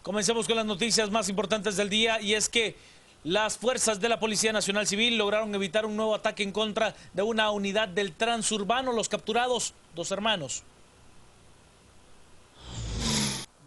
Comencemos con las noticias más importantes del día y es que las fuerzas de la Policía Nacional Civil lograron evitar un nuevo ataque en contra de una unidad del transurbano. Los capturados, 2 hermanos.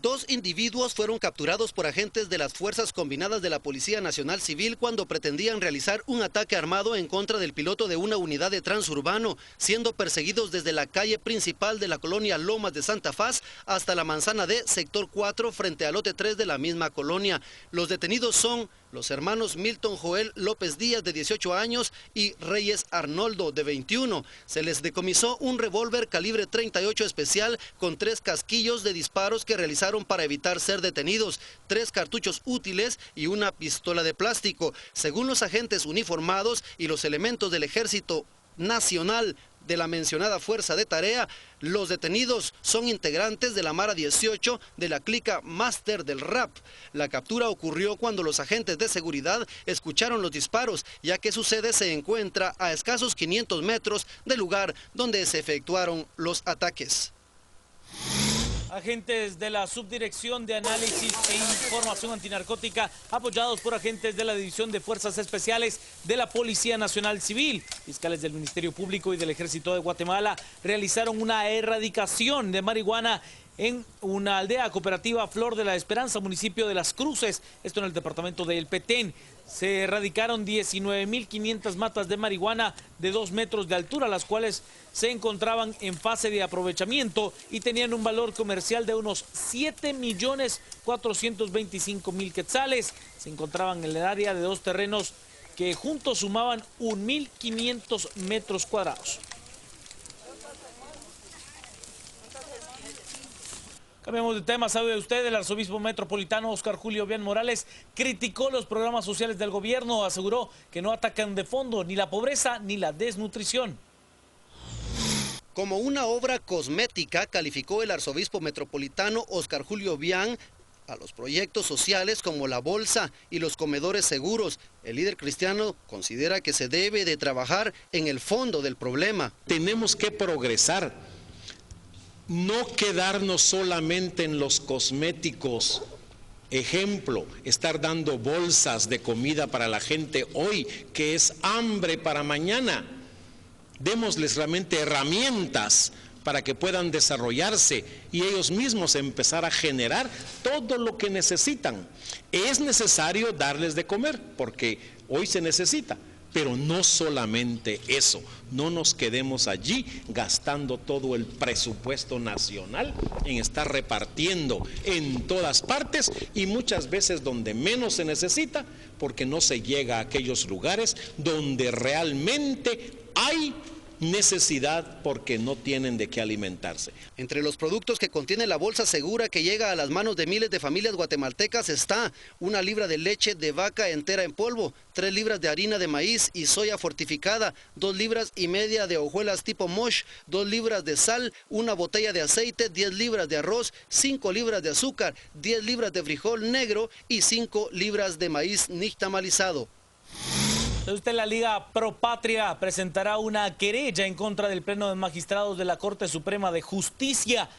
2 individuos fueron capturados por agentes de las Fuerzas Combinadas de la Policía Nacional Civil cuando pretendían realizar un ataque armado en contra del piloto de una unidad de transurbano, siendo perseguidos desde la calle principal de la colonia Lomas de Santa Faz hasta la manzana D, sector 4, frente al lote 3 de la misma colonia. Los detenidos son los hermanos Milton Joel López Díaz, de 18 años, y Reyes Arnoldo, de 21. Se les decomisó un revólver calibre 38 especial con 3 casquillos de disparos que realizaron para evitar ser detenidos, 3 cartuchos útiles y una pistola de plástico. Según los agentes uniformados y los elementos del Ejército Nacional de la mencionada fuerza de tarea, los detenidos son integrantes de la Mara 18 de la clica Máster del Rap. La captura ocurrió cuando los agentes de seguridad escucharon los disparos, ya que su sede se encuentra a escasos 500 metros del lugar donde se efectuaron los ataques. Agentes de la Subdirección de Análisis e Información Antinarcótica, apoyados por agentes de la División de Fuerzas Especiales de la Policía Nacional Civil, fiscales del Ministerio Público y del Ejército de Guatemala, realizaron una erradicación de marihuana en una aldea cooperativa Flor de la Esperanza, municipio de Las Cruces, esto en el departamento de El Petén. Se erradicaron 19.500 matas de marihuana de 2 metros de altura, las cuales se encontraban en fase de aprovechamiento y tenían un valor comercial de unos 7.425.000 quetzales. Se encontraban en el área de 2 terrenos que juntos sumaban 1.500 metros cuadrados. Cambiamos de tema. ¿Sabe usted? El arzobispo metropolitano Óscar Julio Bian Morales criticó los programas sociales del gobierno. Aseguró que no atacan de fondo ni la pobreza ni la desnutrición. Como una obra cosmética, calificó el arzobispo metropolitano Óscar Julio Bian a los proyectos sociales como la bolsa y los comedores seguros. El líder cristiano considera que se debe de trabajar en el fondo del problema. Tenemos que progresar. No quedarnos solamente en los cosméticos. Ejemplo, estar dando bolsas de comida para la gente hoy, que es hambre para mañana. Démosles realmente herramientas para que puedan desarrollarse y ellos mismos empezar a generar todo lo que necesitan. Es necesario darles de comer, porque hoy se necesita. Pero no solamente eso, no nos quedemos allí gastando todo el presupuesto nacional en estar repartiendo en todas partes y muchas veces donde menos se necesita, porque no se llega a aquellos lugares donde realmente hay necesidad porque no tienen de qué alimentarse. Entre los productos que contiene la bolsa segura que llega a las manos de miles de familias guatemaltecas está 1 libra de leche de vaca entera en polvo, 3 libras de harina de maíz y soya fortificada, 2,5 libras de hojuelas tipo mosh, 2 libras de sal, 1 botella de aceite, 10 libras de arroz, 5 libras de azúcar, 10 libras de frijol negro y 5 libras de maíz nixtamalizado. Usted, la Liga Pro Patria presentará una querella en contra del Pleno de Magistrados de la Corte Suprema de Justicia.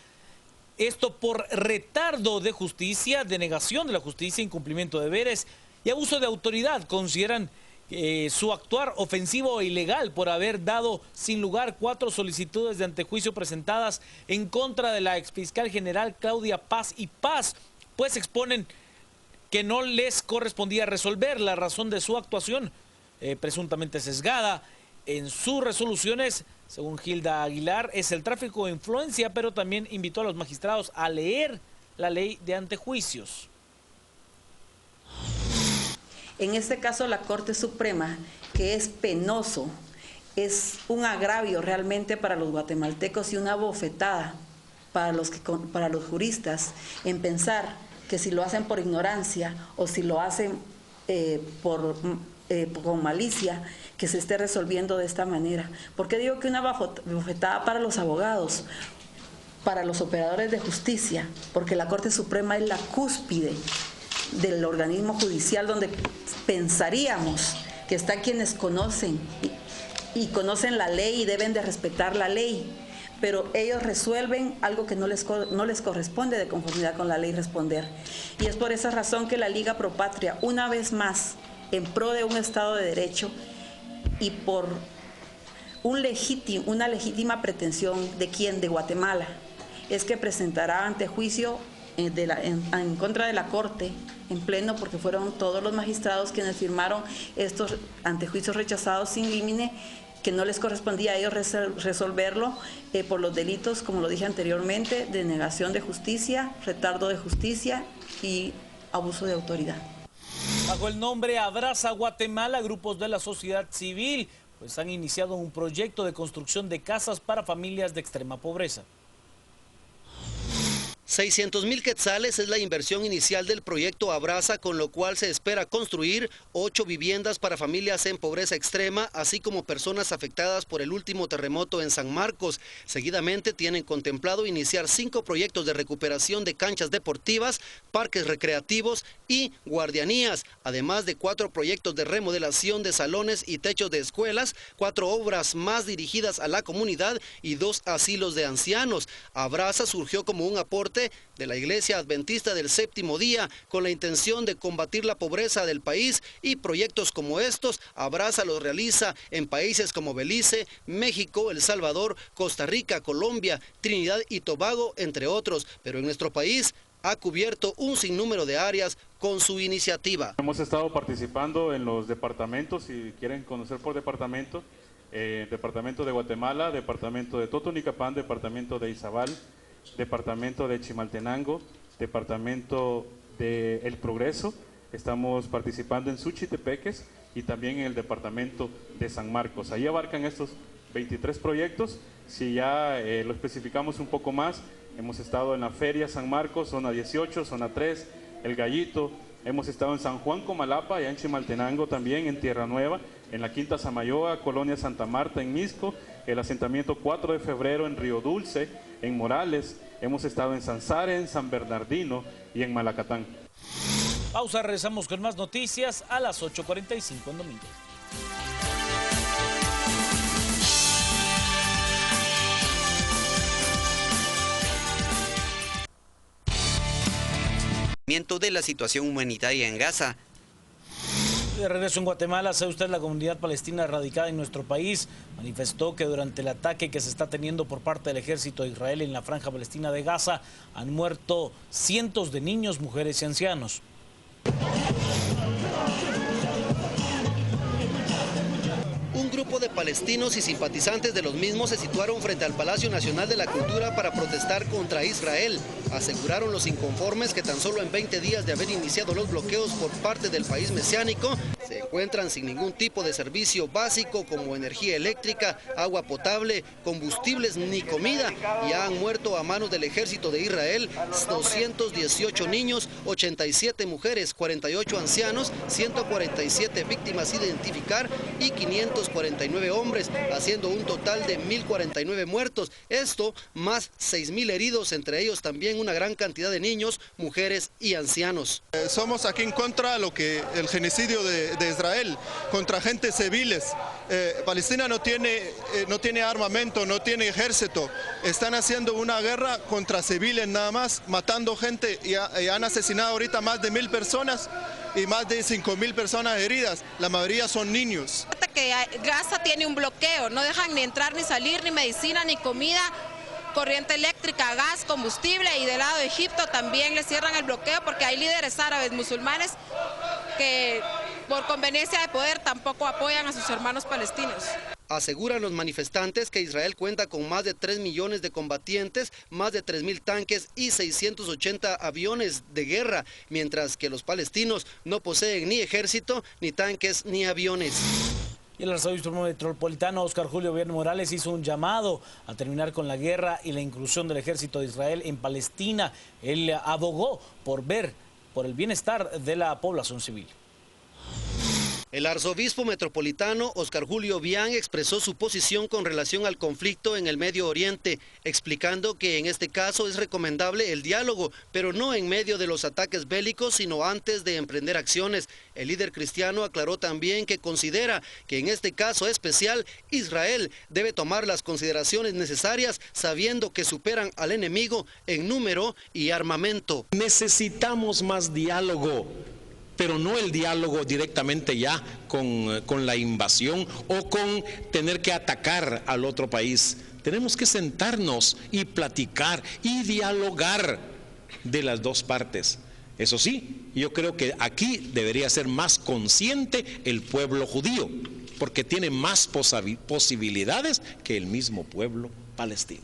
Esto por retardo de justicia, denegación de la justicia, incumplimiento de deberes y abuso de autoridad. Consideran su actuar ofensivo e ilegal por haber dado sin lugar 4 solicitudes de antejuicio presentadas en contra de la exfiscal general Claudia Paz y Paz, pues exponen que no les correspondía resolver. La razón de su actuación presuntamente sesgada en sus resoluciones, según Gilda Aguilar, es el tráfico de influencia, pero también invitó a los magistrados a leer la ley de antejuicios. En este caso, la Corte Suprema, que es penoso, es un agravio realmente para los guatemaltecos y una bofetada para los juristas en pensar que si lo hacen por ignorancia o si lo hacen con malicia, que se esté resolviendo de esta manera. ¿Por qué digo que una bofetada para los abogados, para los operadores de justicia? Porque la Corte Suprema es la cúspide del organismo judicial donde pensaríamos que están quienes conocen y conocen la ley y deben de respetar la ley. pero ellos resuelven algo que no les corresponde de conformidad con la ley responder. Y es por esa razón que la Liga Pro Patria, una vez más, en pro de un Estado de Derecho y por una legítima pretensión de ¿quién? De Guatemala, es que presentará ante juicio en contra de la Corte en pleno, porque fueron todos los magistrados quienes firmaron estos antejuicios rechazados sin límite, que no les correspondía a ellos resolverlo por los delitos, como lo dije anteriormente, de negación de justicia, retardo de justicia y abuso de autoridad. Bajo el nombre Abraza Guatemala, grupos de la sociedad civil pues han iniciado un proyecto de construcción de casas para familias de extrema pobreza. 600,000 quetzales es la inversión inicial del proyecto Abraza, con lo cual se espera construir 8 viviendas para familias en pobreza extrema, así como personas afectadas por el último terremoto en San Marcos. Seguidamente tienen contemplado iniciar 5 proyectos de recuperación de canchas deportivas, parques recreativos y guardianías, además de 4 proyectos de remodelación de salones y techos de escuelas, 4 obras más dirigidas a la comunidad y 2 asilos de ancianos. Abraza surgió como un aporte de la Iglesia Adventista del Séptimo Día con la intención de combatir la pobreza del país, y proyectos como estos Abraza los realiza en países como Belice, México, El Salvador, Costa Rica, Colombia, Trinidad y Tobago, entre otros, pero en nuestro país ha cubierto un sinnúmero de áreas con su iniciativa. Hemos estado participando en los departamentos, si quieren conocer por departamento, departamento de Guatemala, departamento de Totonicapán, departamento de Izabal, departamento de Chimaltenango, departamento de El Progreso. Estamos participando en Suchitepeques y también en el departamento de San Marcos. Ahí abarcan estos 23 proyectos. Si ya lo especificamos un poco más, hemos estado en la Feria San Marcos, zona 18, zona 3, El Gallito. Hemos estado en San Juan Comalapa, allá en Chimaltenango también, en Tierra Nueva, en la Quinta Samayoa, Colonia Santa Marta, en Misco, el asentamiento 4 de febrero en Río Dulce, en Morales. Hemos estado en Sansare, en San Bernardino y en Malacatán. Pausa, regresamos con más noticias a las 8:45 en domingo. De la situación humanitaria en Gaza. De regreso en Guatemala, ¿sabe usted? La comunidad palestina radicada en nuestro país manifestó que durante el ataque que se está teniendo por parte del ejército de Israel en la franja palestina de Gaza han muerto cientos de niños, mujeres y ancianos. Un grupo de palestinos y simpatizantes de los mismos se situaron frente al Palacio Nacional de la Cultura para protestar contra Israel. Aseguraron los inconformes que tan solo en 20 días de haber iniciado los bloqueos por parte del país mesiánico, se encuentran sin ningún tipo de servicio básico como energía eléctrica, agua potable, combustibles ni comida, y han muerto a manos del ejército de Israel 218 niños, 87 mujeres, 48 ancianos, 147 víctimas sin identificar y 549 hombres, haciendo un total de 1.049 muertos. Esto más 6.000 heridos, entre ellos también una gran cantidad de niños, mujeres y ancianos. Somos aquí en contra de el genocidio de Israel contra agentes civiles. Palestina no tiene armamento, no tiene ejército. Están haciendo una guerra contra civiles nada más, matando gente, y han asesinado ahorita más de 1.000 personas y más de 5.000 personas heridas. La mayoría son niños. Que Gaza tiene un bloqueo, no dejan ni entrar ni salir, ni medicina, ni comida, corriente eléctrica, gas, combustible, y del lado de Egipto también le cierran el bloqueo porque hay líderes árabes musulmanes que por conveniencia de poder tampoco apoyan a sus hermanos palestinos. Aseguran los manifestantes que Israel cuenta con más de 3 millones de combatientes, más de 3.000 tanques y 680 aviones de guerra, mientras que los palestinos no poseen ni ejército, ni tanques, ni aviones. Y el arzobispo metropolitano Óscar Julio Viernes Morales hizo un llamado a terminar con la guerra y la inclusión del ejército de Israel en Palestina. Él abogó por el bienestar de la población civil. El arzobispo metropolitano Oscar Julio Bián expresó su posición con relación al conflicto en el Medio Oriente, explicando que en este caso es recomendable el diálogo, pero no en medio de los ataques bélicos, sino antes de emprender acciones. El líder cristiano aclaró también que considera que en este caso especial Israel debe tomar las consideraciones necesarias, sabiendo que superan al enemigo en número y armamento. Necesitamos más diálogo, pero no el diálogo directamente ya con la invasión o con tener que atacar al otro país. Tenemos que sentarnos y platicar y dialogar de las dos partes. Eso sí, yo creo que aquí debería ser más consciente el pueblo judío, porque tiene más posibilidades que el mismo pueblo palestino.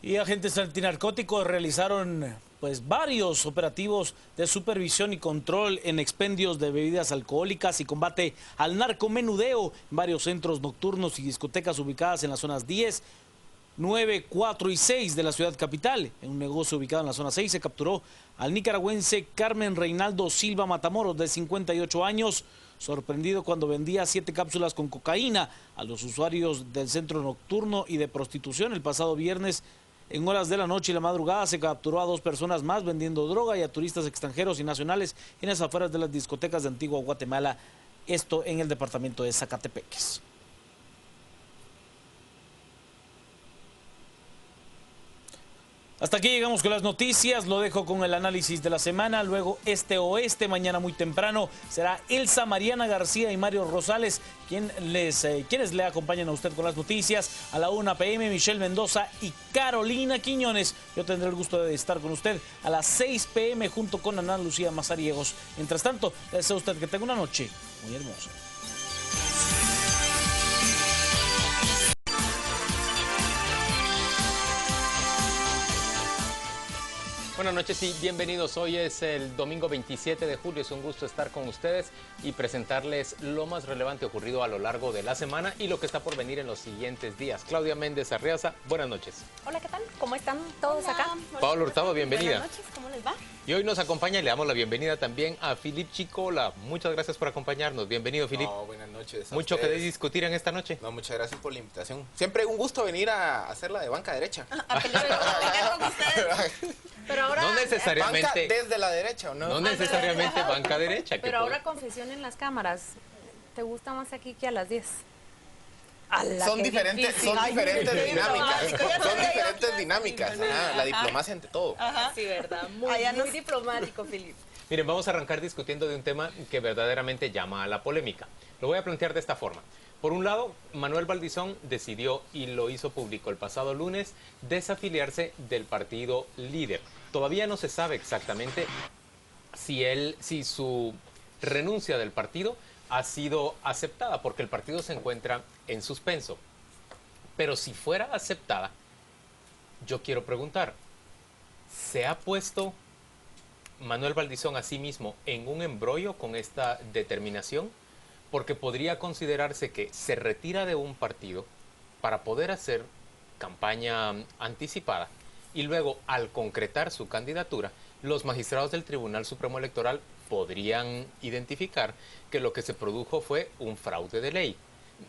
Y agentes antinarcóticos realizaron varios operativos de supervisión y control en expendios de bebidas alcohólicas y combate al narcomenudeo en varios centros nocturnos y discotecas ubicadas en las zonas 10, 9, 4 y 6 de la ciudad capital. En un negocio ubicado en la zona 6 se capturó al nicaragüense Carmen Reinaldo Silva Matamoros, de 58 años, sorprendido cuando vendía 7 cápsulas con cocaína a los usuarios del centro nocturno y de prostitución. El pasado viernes, en horas de la noche y la madrugada, se capturó a 2 personas más vendiendo droga y a turistas extranjeros y nacionales en las afueras de las discotecas de Antigua Guatemala, esto en el departamento de Zacatepeques. Hasta aquí llegamos con las noticias, lo dejo con el análisis de la semana, luego este oeste, mañana muy temprano será Elsa Mariana García y Mario Rosales quienes le acompañan a usted con las noticias. A la 1 p.m. Michelle Mendoza y Carolina Quiñones. Yo tendré el gusto de estar con usted a las 6 p.m. junto con Ana Lucía Mazariegos. Mientras tanto, le deseo a usted que tenga una noche muy hermosa. Buenas noches y bienvenidos. Hoy es el domingo 27 de julio. Es un gusto estar con ustedes y presentarles lo más relevante ocurrido a lo largo de la semana y lo que está por venir en los siguientes días. Claudia Méndez Arriaza, buenas noches. Hola, ¿qué tal? ¿Cómo están todos acá? Pablo Hurtado, bienvenida. Buenas noches, ¿cómo les va? Y hoy nos acompaña y le damos la bienvenida también a Filip Chicola. Muchas gracias por acompañarnos. Bienvenido, Filip. Buenas noches. ¿Mucho que discutir en esta noche? No, muchas gracias por la invitación. Siempre un gusto venir a hacerla de banca derecha. A pelear con ustedes. Pero ahora, no necesariamente. Banca desde la derecha, ¿o no? No necesariamente banca derecha. Pero ahora confesión en las cámaras. ¿Te gusta más aquí que a las 10? Son diferentes dinámicas. Son diferentes dinámicas. La diplomacia ante todo. Ajá. Sí, verdad. Muy diplomático, Filip. Miren, vamos a arrancar discutiendo de un tema que verdaderamente llama a la polémica. Lo voy a plantear de esta forma. Por un lado, Manuel Valdizón decidió, y lo hizo público el pasado lunes, desafiliarse del partido Líder. Todavía no se sabe exactamente si su renuncia del partido ha sido aceptada, porque el partido se encuentra en suspenso. Pero si fuera aceptada, yo quiero preguntar, ¿se ha puesto Manuel Valdizón a sí mismo en un embrollo con esta determinación? Porque podría considerarse que se retira de un partido para poder hacer campaña anticipada y luego, al concretar su candidatura, los magistrados del Tribunal Supremo Electoral podrían identificar que lo que se produjo fue un fraude de ley.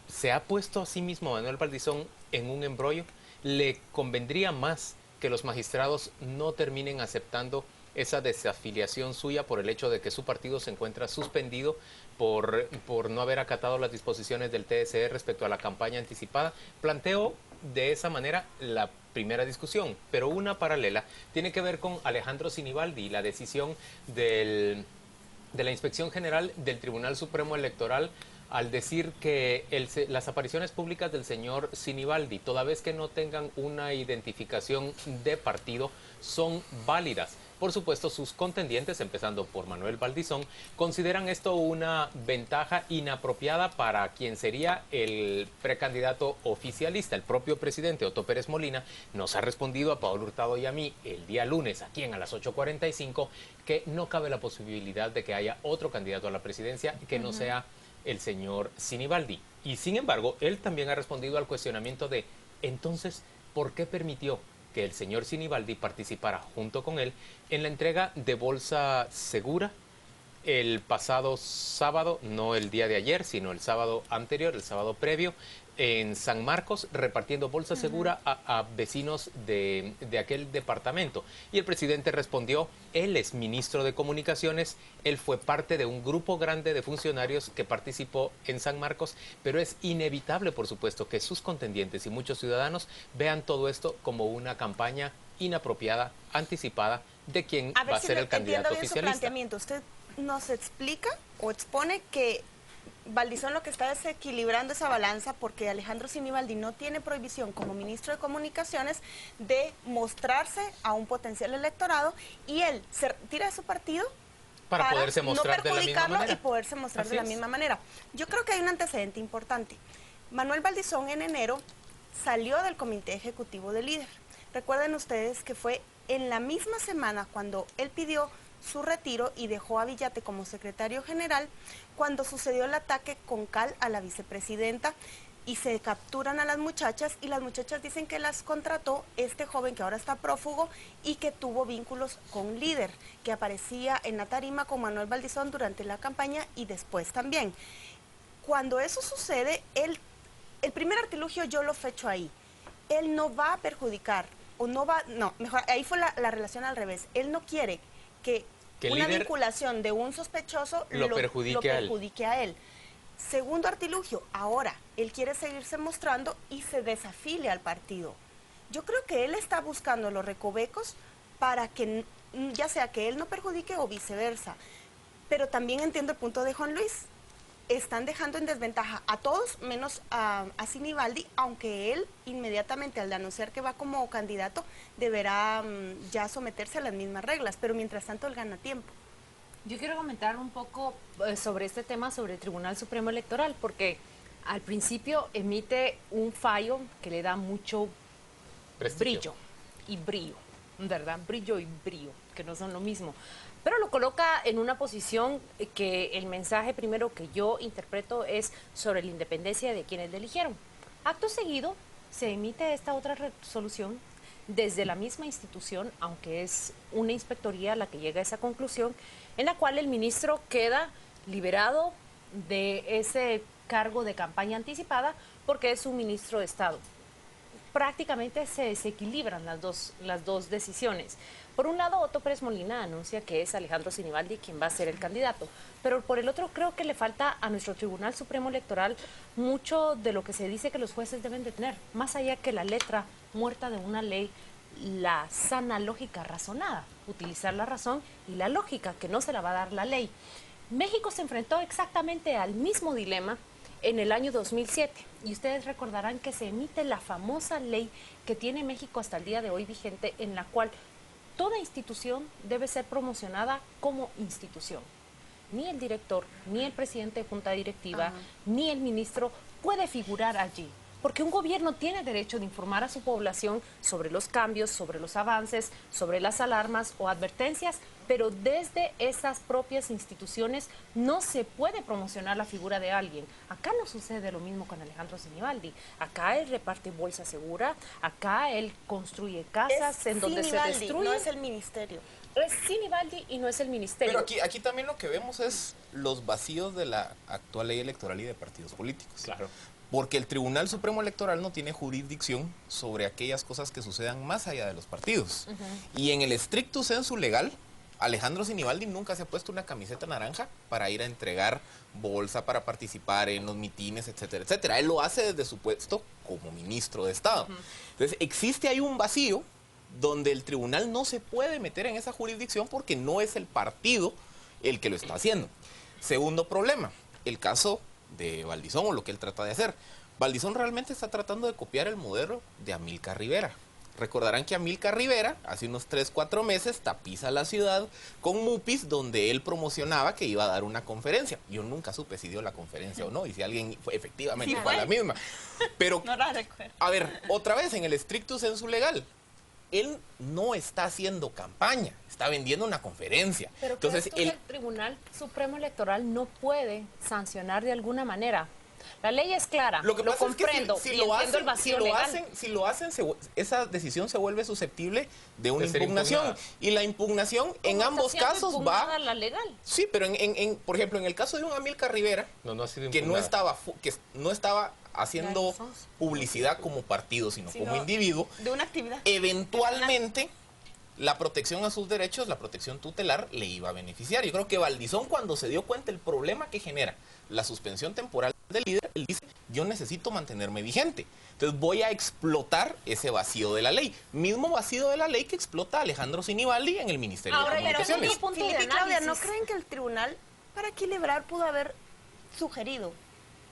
¿Se ha puesto a sí mismo Manuel Valdizón en un embrollo? ¿Le convendría más que los magistrados no terminen aceptando esa desafiliación suya por el hecho de que su partido se encuentra suspendido por no haber acatado las disposiciones del TSE respecto a la campaña anticipada? Planteo de esa manera la primera discusión, pero una paralela tiene que ver con Alejandro Sinibaldi y la decisión de la Inspección General del Tribunal Supremo Electoral al decir que las apariciones públicas del señor Sinibaldi, toda vez que no tengan una identificación de partido, son válidas. Por supuesto, sus contendientes, empezando por Manuel Valdizón, consideran esto una ventaja inapropiada para quien sería el precandidato oficialista. El propio presidente Otto Pérez Molina nos ha respondido a Pablo Hurtado y a mí el día lunes, aquí a las 8:45, que no cabe la posibilidad de que haya otro candidato a la presidencia que no sea el señor Sinibaldi. Y sin embargo, él también ha respondido al cuestionamiento de, entonces, ¿por qué permitió que el señor Sinibaldi participara junto con él en la entrega de bolsa segura el pasado sábado, no el día de ayer, sino el sábado anterior, el sábado previo, en San Marcos, repartiendo bolsa segura a vecinos de aquel departamento. Y el presidente respondió, él es ministro de Comunicaciones, él fue parte de un grupo grande de funcionarios que participó en San Marcos, pero es inevitable, por supuesto, que sus contendientes y muchos ciudadanos vean todo esto como una campaña inapropiada, anticipada, de quien va a ser el candidato oficialista. Su planteamiento. Usted nos explica o expone que Valdizón lo que está desequilibrando esa balanza porque Alejandro Sinibaldi no tiene prohibición como ministro de Comunicaciones de mostrarse a un potencial electorado y él se retira de su partido para poderse mostrar de la misma manera. Y poderse mostrar de la misma manera. Yo creo que hay un antecedente importante. Manuel Valdizón en enero salió del comité ejecutivo de Líder. Recuerden ustedes que fue en la misma semana cuando él pidió su retiro y dejó a Villate como secretario general cuando sucedió el ataque con cal a la vicepresidenta y se capturan a las muchachas y las muchachas dicen que las contrató este joven que ahora está prófugo y que tuvo vínculos con Líder, que aparecía en la tarima con Manuel Valdizón durante la campaña y después también. Cuando eso sucede, el primer artilugio yo lo fecho ahí. Él no va a perjudicar, o no va, no, mejor, ahí fue la relación al revés. Él no quiere que una vinculación de un sospechoso lo perjudique a él. Segundo artilugio, ahora él quiere seguirse mostrando y se desafilie al partido. Yo creo que él está buscando los recovecos para que ya sea que él no perjudique o viceversa. Pero también entiendo el punto de Juan Luis. Están dejando en desventaja a todos, menos a Sinibaldi, aunque él inmediatamente al anunciar que va como candidato deberá ya someterse a las mismas reglas, pero mientras tanto él gana tiempo. Yo quiero comentar un poco sobre este tema, sobre el Tribunal Supremo Electoral, porque al principio emite un fallo que le da mucho brillo, ¿verdad? Brillo y brío, que no son lo mismo. Pero lo coloca en una posición que el mensaje primero que yo interpreto es sobre la independencia de quienes le eligieron. Acto seguido se emite esta otra resolución desde la misma institución, aunque es una inspectoría la que llega a esa conclusión, en la cual el ministro queda liberado de ese cargo de campaña anticipada porque es un ministro de Estado. Prácticamente se desequilibran las dos decisiones. Por un lado, Otto Pérez Molina anuncia que es Alejandro Sinibaldi quien va a ser el candidato, pero por el otro creo que le falta a nuestro Tribunal Supremo Electoral mucho de lo que se dice que los jueces deben de tener, más allá que la letra muerta de una ley, la sana lógica razonada, utilizar la razón y la lógica que no se la va a dar la ley. México se enfrentó exactamente al mismo dilema en el año 2007 y ustedes recordarán que se emite la famosa ley que tiene México hasta el día de hoy vigente, en la cual toda institución debe ser promocionada como institución. Ni el director, ni el presidente de junta directiva, ni el ministro puede figurar allí. Porque un gobierno tiene derecho de informar a su población sobre los cambios, sobre los avances, sobre las alarmas o advertencias, pero desde esas propias instituciones no se puede promocionar la figura de alguien. Acá no sucede lo mismo con Alejandro Sinibaldi. Acá él reparte bolsa segura, acá él construye casas en donde se destruye. No es el ministerio. Es Sinibaldi y no es el ministerio. Pero aquí también lo que vemos es los vacíos de la actual ley electoral y de partidos políticos. Claro. Porque el Tribunal Supremo Electoral no tiene jurisdicción sobre aquellas cosas que sucedan más allá de los partidos. Y en el estricto sensu legal, Alejandro Sinibaldi nunca se ha puesto una camiseta naranja para ir a entregar bolsa, para participar en los mitines, etcétera, etcétera. Él lo hace desde su puesto como ministro de Estado. Entonces, existe ahí un vacío donde el tribunal no se puede meter en esa jurisdicción porque no es el partido el que lo está haciendo. Segundo problema, el caso de Valdizón o lo que él trata de hacer. Valdizón realmente está tratando de copiar el modelo de Amílcar Rivera. Recordarán que Amílcar Rivera hace unos 3-4 meses tapiza la ciudad con mupis donde él promocionaba que iba a dar una conferencia. Yo nunca supe si dio la conferencia o no y si alguien efectivamente fue a la misma. Pero, no la recuerdo. A ver, otra vez en el estricto sensu legal. Él no está haciendo campaña, está vendiendo una conferencia. Pero entonces el Tribunal Supremo Electoral no puede sancionar de alguna manera La ley es clara, lo comprendo, es que y entiendo el vacío legal. Si lo hacen, esa decisión se vuelve susceptible de una impugnación. Y la impugnación en ambos casos va... la legal. Sí, pero por ejemplo, en el caso de un Amílcar Rivera, que no estaba haciendo publicidad como partido, sino como individuo, de una actividad. Eventualmente la protección a sus derechos, la protección tutelar, le iba a beneficiar. Yo creo que Valdizón, cuando se dio cuenta del problema que genera la suspensión temporal del líder, él dice, yo necesito mantenerme vigente. Entonces voy a explotar ese vacío de la ley. Mismo vacío de la ley que explota Alejandro Sinibaldi en el Ministerio de Comunicaciones. Filipe y Claudia, ¿no creen que el tribunal, para equilibrar, pudo haber sugerido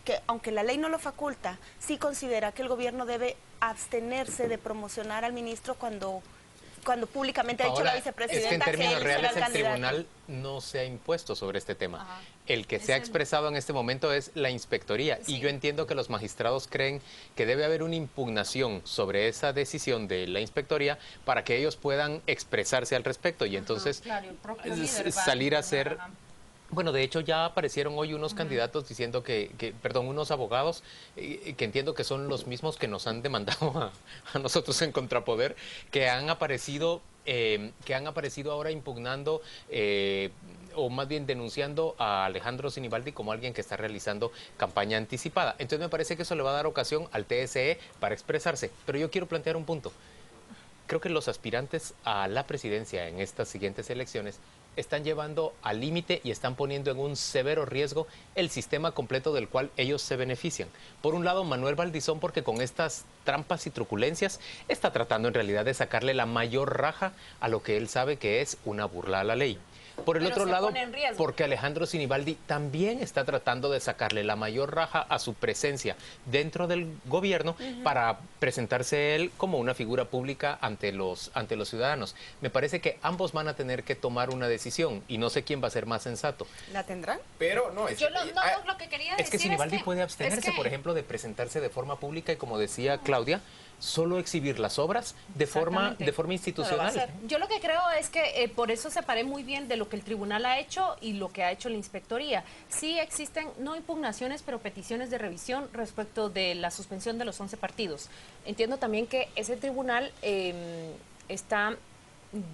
que, aunque la ley no lo faculta, sí considera que el gobierno debe abstenerse de promocionar al ministro cuando públicamente ha dicho la vicepresidenta que en términos reales el candidato? tribunal no se ha impuesto sobre este tema. El que se ha expresado en este momento es la inspectoría, y yo entiendo que los magistrados creen que debe haber una impugnación sobre esa decisión de la inspectoría para que ellos puedan expresarse al respecto y entonces salir a hacer... Bueno, de hecho ya aparecieron hoy unos candidatos diciendo perdón, unos abogados que entiendo que son los mismos que nos han demandado a nosotros en Contrapoder, que han aparecido ahora impugnando o más bien denunciando a Alejandro Sinibaldi como alguien que está realizando campaña anticipada. Entonces me parece que eso le va a dar ocasión al TSE para expresarse. Pero yo quiero plantear un punto. Creo que los aspirantes a la presidencia en estas siguientes elecciones están llevando al límite y están poniendo en un severo riesgo el sistema completo del cual ellos se benefician. Por un lado, Manuel Valdizón, porque con estas trampas y truculencias está tratando en realidad de sacarle la mayor raja a lo que él sabe que es una burla a la ley. Por el otro lado, porque Alejandro Sinibaldi también está tratando de sacarle la mayor raja a su presencia dentro del gobierno para presentarse él como una figura pública ante los ciudadanos. Me parece que ambos van a tener que tomar una decisión y no sé quién va a ser más sensato. ¿La tendrán? Pero no, es, lo que quería decir es que Sinibaldi puede abstenerse, por ejemplo, de presentarse de forma pública y, como decía Claudia, solo exhibir las obras de forma institucional. Yo lo que creo es que por eso separé muy bien de lo que el tribunal ha hecho y lo que ha hecho la inspectoría. Sí existen, no impugnaciones, pero peticiones de revisión respecto de la suspensión de los 11 partidos. Entiendo también que ese tribunal está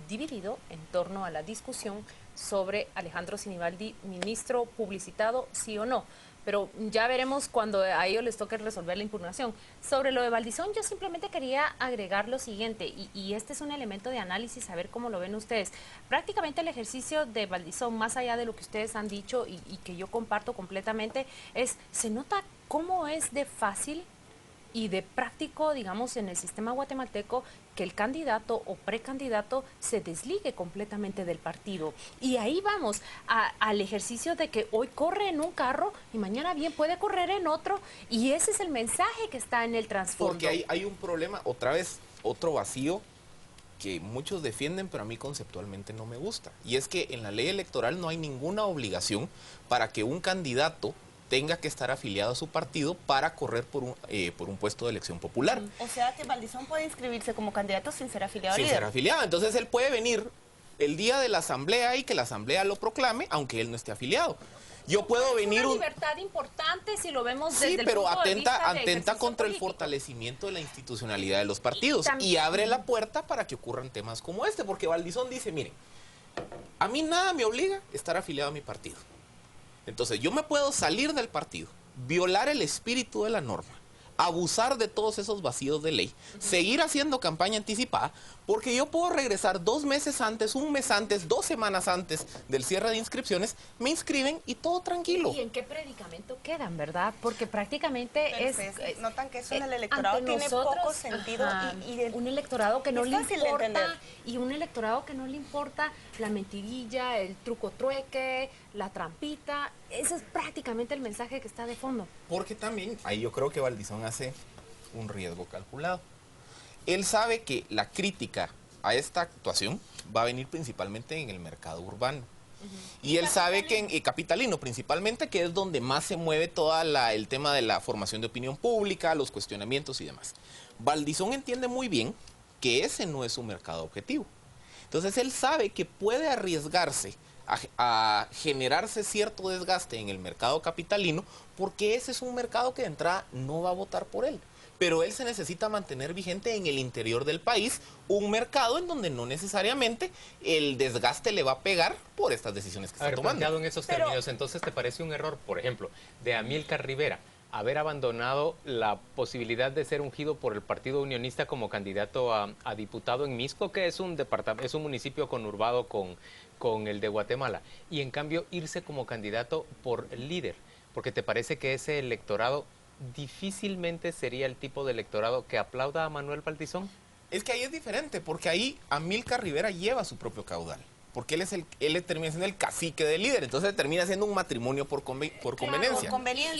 dividido en torno a la discusión sobre Alejandro Sinibaldi, ministro publicitado, sí o no. Pero ya veremos cuando a ellos les toque resolver la impugnación. Sobre lo de Valdizón, yo simplemente quería agregar lo siguiente, y este es un elemento de análisis, a ver cómo lo ven ustedes. Prácticamente el ejercicio de Valdizón, más allá de lo que ustedes han dicho y que yo comparto completamente, se nota cómo es de fácil y de práctico, digamos, en el sistema guatemalteco, que el candidato o precandidato se desligue completamente del partido. Y ahí vamos al ejercicio de que hoy corre en un carro y mañana bien puede correr en otro, y ese es el mensaje que está en el trasfondo. Porque hay un problema, otra vez, otro vacío que muchos defienden, pero a mí conceptualmente no me gusta. Y es que en la ley electoral no hay ninguna obligación para que un candidato tenga que estar afiliado a su partido para correr por un puesto de elección popular. O sea que Valdizón puede inscribirse como candidato sin ser afiliado al líder. Sin ser afiliado. Entonces él puede venir el día de la asamblea y que la asamblea lo proclame, aunque él no esté afiliado. Yo puedo venir... Es una libertad importante si lo vemos desde el pero punto de vista de atenta contra político. El fortalecimiento de la institucionalidad de los partidos y abre la puerta para que ocurran temas como este, porque Valdizón dice, miren, a mí nada me obliga a estar afiliado a mi partido. Entonces yo me puedo salir del partido, violar el espíritu de la norma, abusar de todos esos vacíos de ley, seguir haciendo campaña anticipada, porque yo puedo regresar 2 meses antes, 1 mes antes, 2 semanas antes del cierre de inscripciones, me inscriben y todo tranquilo. ¿Y en qué predicamento quedan, verdad? Porque prácticamente notan que eso en el electorado tiene poco sentido. Un electorado que no le importa, y un electorado que no le importa la mentirilla, el truco trueque, la trampita. Ese es prácticamente el mensaje que está de fondo. Porque también, ahí yo creo que Valdizón hace un riesgo calculado. Él sabe que la crítica a esta actuación va a venir principalmente en el mercado urbano. Y él sabe que en capitalino principalmente, que es donde más se mueve todo el tema de la formación de opinión pública, los cuestionamientos y demás. Valdizón entiende muy bien que ese no es su mercado objetivo. Entonces él sabe que puede arriesgarse a generarse cierto desgaste en el mercado capitalino, porque ese es un mercado que de entrada no va a votar por él. Pero él se necesita mantener vigente en el interior del país, un mercado en donde no necesariamente el desgaste le va a pegar por estas decisiones que está tomando. Planteado en esos términos, entonces, ¿te parece un error, por ejemplo, de Amílcar Rivera, haber abandonado la posibilidad de ser ungido por el Partido Unionista como candidato a diputado en Misco, que es un municipio conurbado con el de Guatemala, y en cambio irse como candidato por líder? Porque te parece que ese electorado difícilmente sería el tipo de electorado que aplauda a Manuel Valdizón. Es que ahí es diferente, porque ahí Amílcar Rivera lleva su propio caudal. Porque él termina siendo el cacique del líder, entonces termina siendo un matrimonio por conveniencia.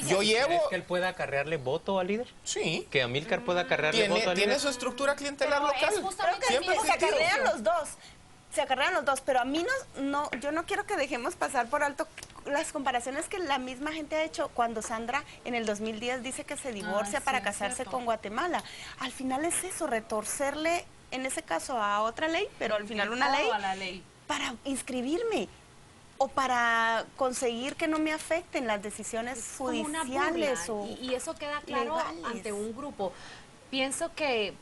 Yo llevo... ¿Crees que él pueda acarrearle voto al líder? Sí. Que Amílcar pueda acarrearle voto al líder. Tiene su estructura clientelar local. Siempre se acarrean los dos. Se acarrean los dos, pero a mí yo no quiero que dejemos pasar por alto las comparaciones que la misma gente ha hecho cuando Sandra en el 2010 dice que se divorcia para casarse con Guatemala. Al final es eso, retorcerle, en ese caso a otra ley, pero al final una ley, para inscribirme o para conseguir que no me afecten las decisiones judiciales. Y eso queda claro legales. Ante un grupo. Pienso que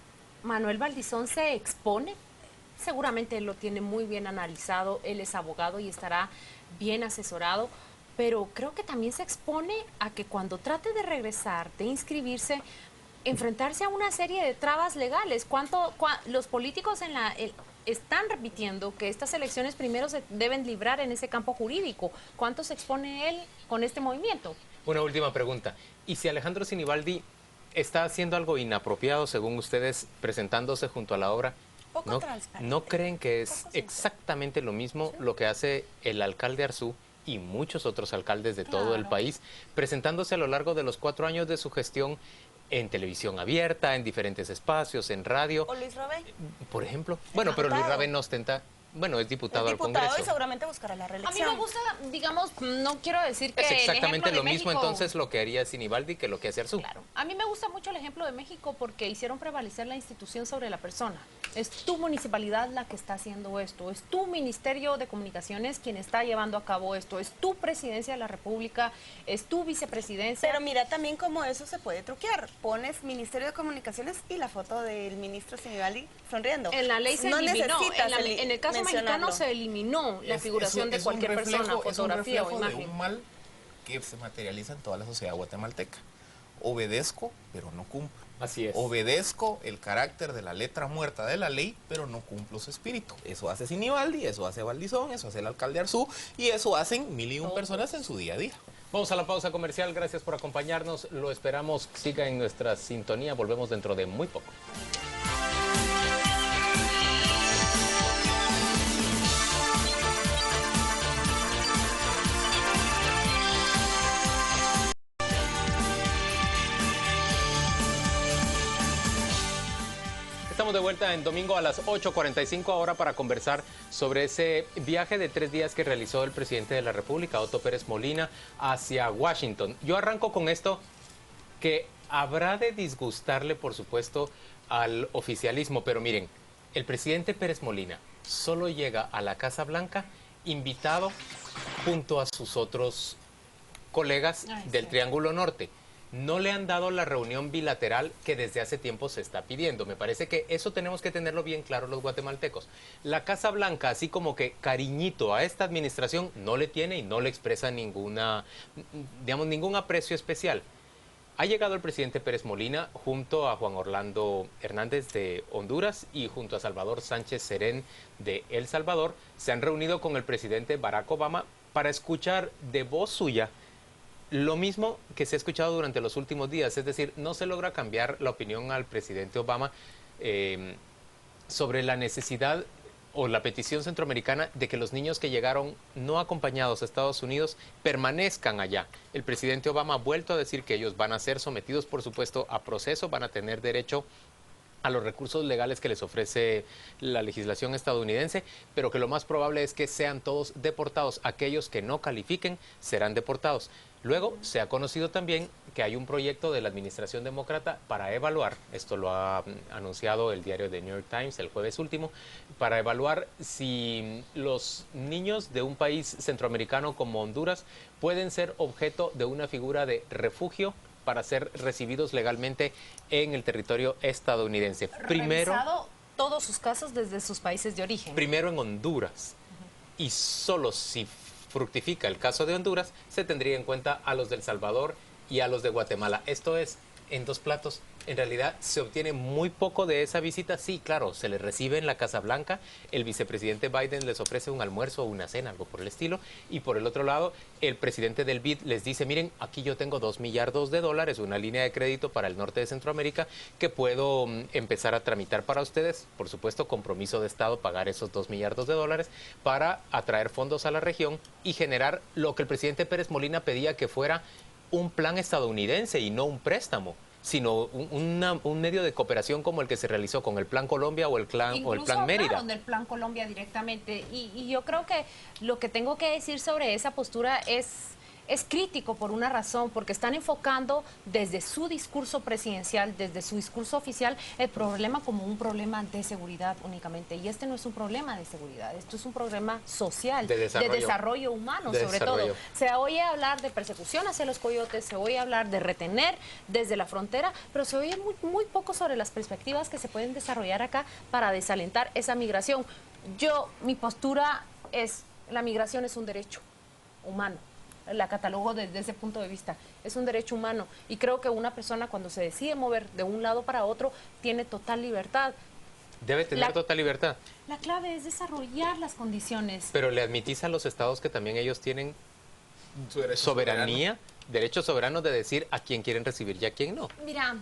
Manuel Valdizón se expone. Seguramente él lo tiene muy bien analizado, él es abogado y estará bien asesorado, pero creo que también se expone a que cuando trate de regresar, de inscribirse, enfrentarse a una serie de trabas legales. Los políticos están repitiendo que estas elecciones primero se deben librar en ese campo jurídico. ¿Cuánto se expone él con este movimiento? Una última pregunta. ¿Y si Alejandro Sinibaldi está haciendo algo inapropiado, según ustedes, presentándose junto a la obra? ¿No creen que es exactamente lo mismo lo que hace el alcalde Arzú y muchos otros alcaldes de todo el país, presentándose a lo largo de los 4 años de su gestión en televisión abierta, en diferentes espacios, en radio? ¿O Luis Rabé? Por ejemplo. Bueno, pero Luis Rabé no ostenta... Bueno, es diputado al Congreso. Y seguramente buscará la reelección. A mí me gusta, digamos, no quiero decir que es exactamente lo México, mismo entonces lo que haría Sinibaldi que lo que hace Arzú. Claro. A mí me gusta mucho el ejemplo de México porque hicieron prevalecer la institución sobre la persona. Es tu municipalidad la que está haciendo esto, es tu Ministerio de Comunicaciones quien está llevando a cabo esto, es tu Presidencia de la República, es tu Vicepresidencia. Pero mira también cómo eso se puede truquear. Pones Ministerio de Comunicaciones y la foto del ministro Sinibaldi sonriendo. En la ley se eliminó, en el caso mexicano se eliminó la figuración de cualquier persona, fotografía o imagen. Es un mal que se materializa en toda la sociedad guatemalteca. Obedezco, pero no cumplo. Así es. Obedezco el carácter de la letra muerta de la ley, pero no cumplo su espíritu. Eso hace Sinibaldi, eso hace Valdizón, eso hace el alcalde Arzú y eso hacen 1001 personas en su día a día. Vamos a la pausa comercial, gracias por acompañarnos, lo esperamos, siga en nuestra sintonía, volvemos dentro de muy poco. Estamos de vuelta en domingo a las 8:45 ahora para conversar sobre ese viaje de 3 días que realizó el presidente de la República, Otto Pérez Molina, hacia Washington. Yo arranco con esto que habrá de disgustarle, por supuesto, al oficialismo, pero miren, el presidente Pérez Molina solo llega a la Casa Blanca invitado junto a sus otros colegas del Triángulo Norte. No le han dado la reunión bilateral que desde hace tiempo se está pidiendo. Me parece que eso tenemos que tenerlo bien claro los guatemaltecos. La Casa Blanca, así como que cariñito a esta administración, no le tiene y no le expresa ningún aprecio especial. Ha llegado el presidente Pérez Molina junto a Juan Orlando Hernández de Honduras y junto a Salvador Sánchez Serén de El Salvador. Se han reunido con el presidente Barack Obama para escuchar de voz suya lo mismo que se ha escuchado durante los últimos días, es decir, no se logra cambiar la opinión al presidente Obama sobre la necesidad o la petición centroamericana de que los niños que llegaron no acompañados a Estados Unidos permanezcan allá. El presidente Obama ha vuelto a decir que ellos van a ser sometidos, por supuesto, a proceso, van a tener derecho a los recursos legales que les ofrece la legislación estadounidense, pero que lo más probable es que sean todos deportados. Aquellos que no califiquen serán deportados. Luego se ha conocido también que hay un proyecto de la administración demócrata para evaluar, esto lo ha anunciado el diario The New York Times el jueves último, para evaluar si los niños de un país centroamericano como Honduras pueden ser objeto de una figura de refugio para ser recibidos legalmente en el territorio estadounidense. Primero, revisado todos sus casos desde sus países de origen. Primero en Honduras, y solo si fructifica el caso de Honduras, se tendría en cuenta a los de El Salvador y a los de Guatemala. Esto es en dos platos. En realidad se obtiene muy poco de esa visita. Sí, claro, se les recibe en la Casa Blanca. El vicepresidente Biden les ofrece un almuerzo o una cena, algo por el estilo. Y por el otro lado, el presidente del BID les dice, miren, aquí yo tengo $2 millardos, una línea de crédito para el norte de Centroamérica que puedo empezar a tramitar para ustedes. Por supuesto, compromiso de Estado, pagar esos $2 millardos para atraer fondos a la región y generar lo que el presidente Pérez Molina pedía que fuera un plan estadounidense y no un préstamo, sino un medio de cooperación como el que se realizó con el Plan Colombia o el Plan Mérida. Incluso del Plan Colombia directamente. Y yo creo que lo que tengo que decir sobre esa postura es crítico por una razón, porque están enfocando desde su discurso presidencial, desde su discurso oficial, el problema como un problema de seguridad únicamente. Y este no es un problema de seguridad, esto es un problema social, de desarrollo humano, sobre todo. Se oye hablar de persecución hacia los coyotes, se oye hablar de retener desde la frontera, pero se oye muy poco sobre las perspectivas que se pueden desarrollar acá para desalentar esa migración. Mi postura es, la migración es un derecho humano. La catalogo desde ese punto de vista. Es un derecho humano y creo que una persona cuando se decide mover de un lado para otro tiene total libertad. Debe tener total libertad. La clave es desarrollar las condiciones. Pero le admitís a los estados que también ellos tienen soberanía, derechos soberanos de decir a quién quieren recibir y a quién no. Mira,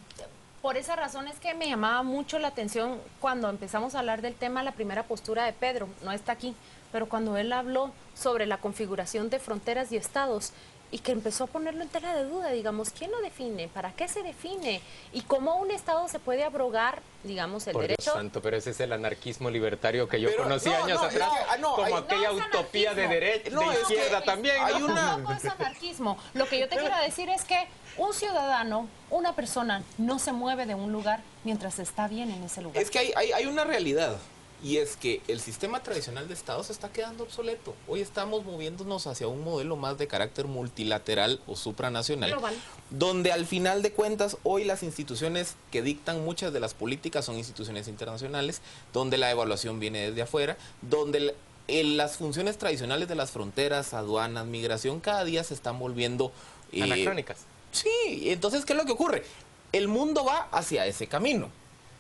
por esa razón es que me llamaba mucho la atención cuando empezamos a hablar del tema, la primera postura de Pedro, no está aquí, pero cuando él habló sobre la configuración de fronteras y estados y que empezó a ponerlo en tela de duda, digamos, ¿quién lo define? ¿Para qué se define? ¿Y cómo un estado se puede abrogar, digamos, el Por derecho? Dios santo, pero ese es el anarquismo libertario que yo conocí años atrás, como aquella utopía de derecha, de izquierda también. Tampoco es anarquismo. Lo que yo te quiero decir es que un ciudadano, una persona, no se mueve de un lugar mientras está bien en ese lugar. Es que hay una realidad. Y es que el sistema tradicional de estados está quedando obsoleto. Hoy estamos moviéndonos hacia un modelo más de carácter multilateral o supranacional, global, donde al final de cuentas hoy las instituciones que dictan muchas de las políticas son instituciones internacionales, donde la evaluación viene desde afuera, donde las funciones tradicionales de las fronteras, aduanas, migración, cada día se están volviendo anacrónicas. Sí, entonces, ¿qué es lo que ocurre? El mundo va hacia ese camino.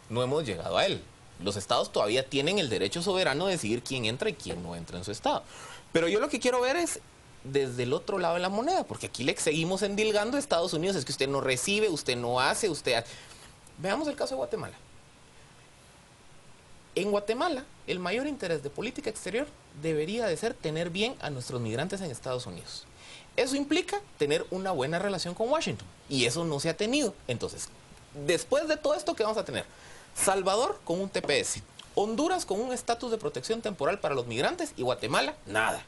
No hemos llegado a él. Los estados todavía tienen el derecho soberano de decidir quién entra y quién no entra en su estado. Pero yo lo que quiero ver es desde el otro lado de la moneda, porque aquí le seguimos endilgando a Estados Unidos, es que usted no recibe, usted no hace, usted hace. Veamos el caso de Guatemala. En Guatemala, el mayor interés de política exterior debería de ser tener bien a nuestros migrantes en Estados Unidos. Eso implica tener una buena relación con Washington, y eso no se ha tenido. Entonces, después de todo esto, ¿qué vamos a tener? Salvador con un TPS, Honduras con un estatus de protección temporal para los migrantes y Guatemala, nada.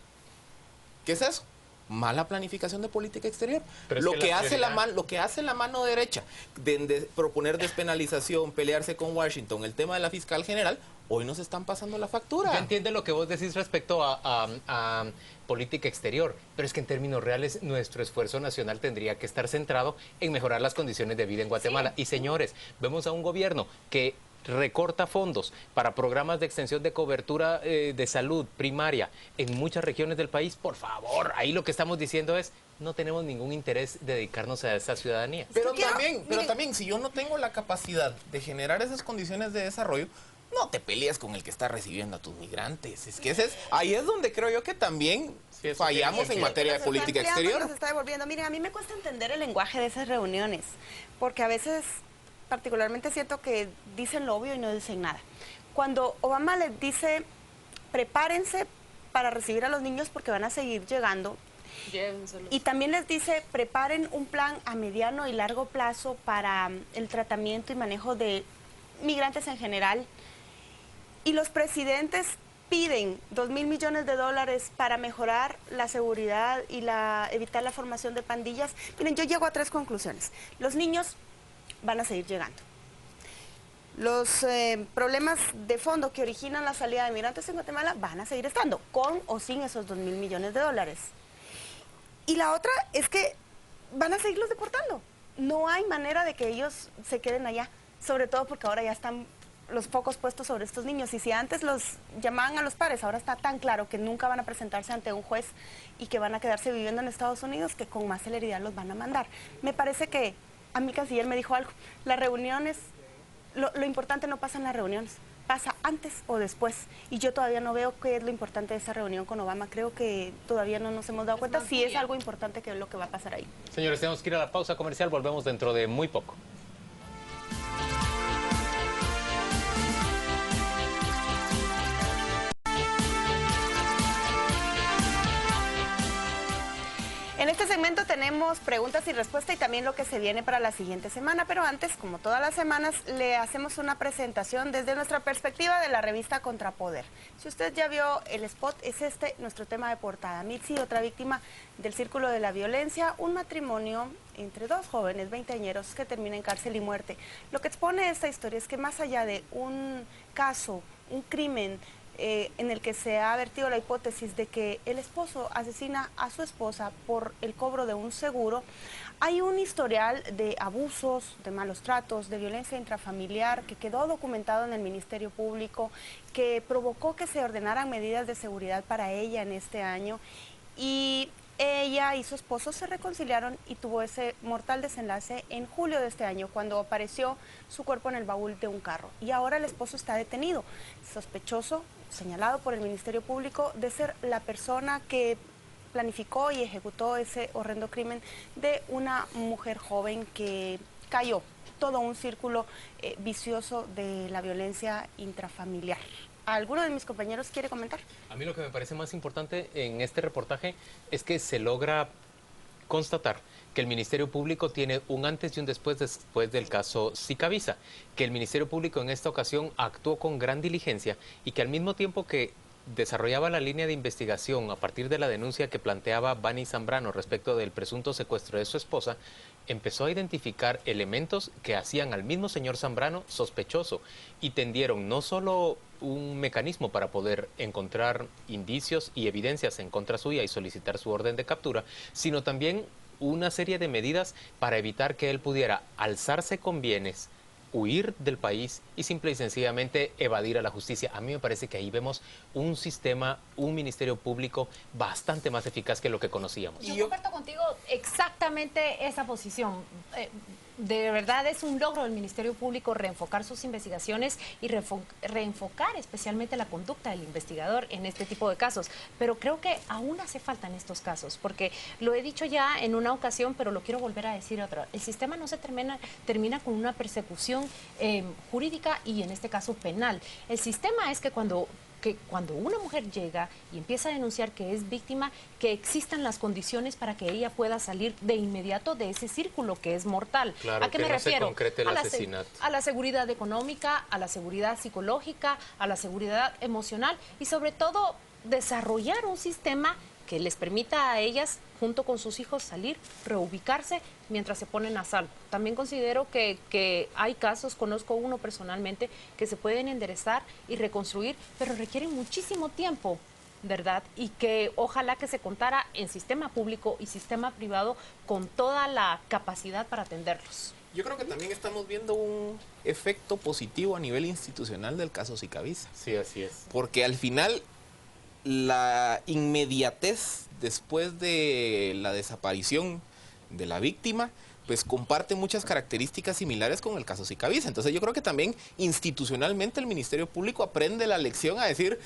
¿Qué es eso? Mala planificación de política exterior. Lo que hace la mano derecha de proponer despenalización, pelearse con Washington, el tema de la fiscal general, hoy nos están pasando la factura. Yo entiendo lo que vos decís respecto a política exterior, pero es que en términos reales nuestro esfuerzo nacional tendría que estar centrado en mejorar las condiciones de vida en Guatemala. Sí. Y señores, vemos a un gobierno que recorta fondos para programas de extensión de cobertura de salud primaria en muchas regiones del país. Por favor, ahí lo que estamos diciendo es no tenemos ningún interés de dedicarnos a esa ciudadanía. Pero también, si yo no tengo la capacidad de generar esas condiciones de desarrollo, no te peleas con el que está recibiendo a tus migrantes. Es que ahí es donde creo yo que también fallamos en materia de política exterior. Nos está devolviendo. Miren, a mí me cuesta entender el lenguaje de esas reuniones, porque a veces particularmente siento que dicen lo obvio y no dicen nada. Cuando Obama les dice, prepárense para recibir a los niños porque van a seguir llegando, y también les dice, preparen un plan a mediano y largo plazo para el tratamiento y manejo de migrantes en general, y los presidentes piden 2.000 millones de dólares para mejorar la seguridad y evitar la formación de pandillas. Miren, yo llego a 3 conclusiones. Los niños van a seguir llegando. Los problemas de fondo que originan la salida de migrantes en Guatemala van a seguir estando, con o sin esos 2.000 millones de dólares. Y la otra es que van a seguirlos deportando. No hay manera de que ellos se queden allá, sobre todo porque ahora ya están los focos puestos sobre estos niños. Y si antes los llamaban a los padres, ahora está tan claro que nunca van a presentarse ante un juez y que van a quedarse viviendo en Estados Unidos, que con más celeridad los van a mandar. Me parece que a mi canciller me dijo algo, las reuniones, lo importante no pasa en las reuniones, pasa antes o después. Y yo todavía no veo qué es lo importante de esa reunión con Obama. Creo que todavía no nos hemos dado cuenta si es algo importante que es lo que va a pasar ahí. Señores, tenemos que ir a la pausa comercial, volvemos dentro de muy poco. En este segmento tenemos preguntas y respuestas y también lo que se viene para la siguiente semana, pero antes, como todas las semanas, le hacemos una presentación desde nuestra perspectiva de la revista Contrapoder. Si usted ya vio el spot, es este nuestro tema de portada. Mitzi, otra víctima del círculo de la violencia, un matrimonio entre 2 jóvenes veinteañeros que termina en cárcel y muerte. Lo que expone esta historia es que más allá de un caso, un crimen, en el que se ha vertido la hipótesis de que el esposo asesina a su esposa por el cobro de un seguro, hay un historial de abusos, de malos tratos, de violencia intrafamiliar que quedó documentado en el Ministerio Público, que provocó que se ordenaran medidas de seguridad para ella en este año, y ella y su esposo se reconciliaron y tuvo ese mortal desenlace en julio de este año, cuando apareció su cuerpo en el baúl de un carro. Y ahora el esposo está detenido, sospechoso, señalado por el Ministerio Público de ser la persona que planificó y ejecutó ese horrendo crimen de una mujer joven que cayó todo un círculo vicioso de la violencia intrafamiliar. ¿Alguno de mis compañeros quiere comentar? A mí lo que me parece más importante en este reportaje es que se logra constatar que el Ministerio Público tiene un antes y un después del caso Sicavisa, que el Ministerio Público en esta ocasión actuó con gran diligencia y que al mismo tiempo que desarrollaba la línea de investigación a partir de la denuncia que planteaba Bani Zambrano respecto del presunto secuestro de su esposa, empezó a identificar elementos que hacían al mismo señor Zambrano sospechoso y tendieron no solo un mecanismo para poder encontrar indicios y evidencias en contra suya y solicitar su orden de captura, sino también una serie de medidas para evitar que él pudiera alzarse con bienes, huir del país y simple y sencillamente evadir a la justicia. A mí me parece que ahí vemos un sistema, un ministerio público bastante más eficaz que lo que conocíamos. Yo comparto contigo exactamente esa posición. De verdad es un logro del Ministerio Público reenfocar sus investigaciones y reenfocar especialmente la conducta del investigador en este tipo de casos. Pero creo que aún hace falta en estos casos, porque lo he dicho ya en una ocasión, pero lo quiero volver a decir otra. El sistema no se termina con una persecución jurídica y en este caso penal. El sistema es que cuando una mujer llega y empieza a denunciar que es víctima, que existan las condiciones para que ella pueda salir de inmediato de ese círculo que es mortal. Claro, ¿A qué me refiero? Se concrete el asesinato. A la seguridad económica, a la seguridad psicológica, a la seguridad emocional y sobre todo desarrollar un sistema que les permita a ellas, junto con sus hijos, salir, reubicarse mientras se ponen a salvo. También considero que hay casos, conozco uno personalmente, que se pueden enderezar y reconstruir, pero requieren muchísimo tiempo, ¿verdad? Y que ojalá que se contara en sistema público y sistema privado con toda la capacidad para atenderlos. Yo creo que también estamos viendo un efecto positivo a nivel institucional del caso Sicavisa. Sí, así es. Porque al final la inmediatez después de la desaparición de la víctima, pues comparte muchas características similares con el caso Sicavisa. Entonces yo creo que también institucionalmente el Ministerio Público aprende la lección a decir,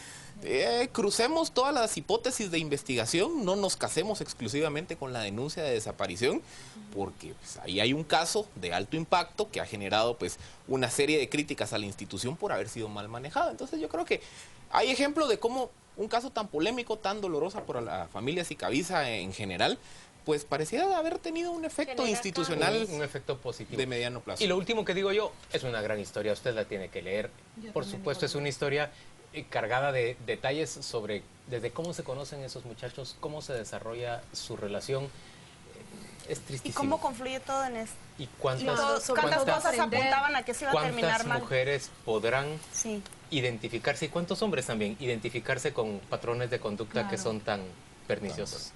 crucemos todas las hipótesis de investigación, no nos casemos exclusivamente con la denuncia de desaparición, porque pues, ahí hay un caso de alto impacto que ha generado pues una serie de críticas a la institución por haber sido mal manejado. Entonces yo creo que hay ejemplos de cómo un caso tan polémico, tan doloroso para la familia Sicavisa en general, pues parecía haber tenido un efecto institucional, un efecto positivo de mediano plazo. Y lo último que digo yo, es una gran historia, usted la tiene que leer. Por supuesto, es una historia cargada de detalles sobre desde cómo se conocen esos muchachos, cómo se desarrolla su relación. Es tristísimo. ¿Y cómo confluye todo en esto? ¿Y cuántas cosas apuntaban a que se iba a terminar mal? ¿Cuántas mujeres podrán identificarse, y cuántos hombres también, identificarse con patrones de conducta que son tan perniciosos?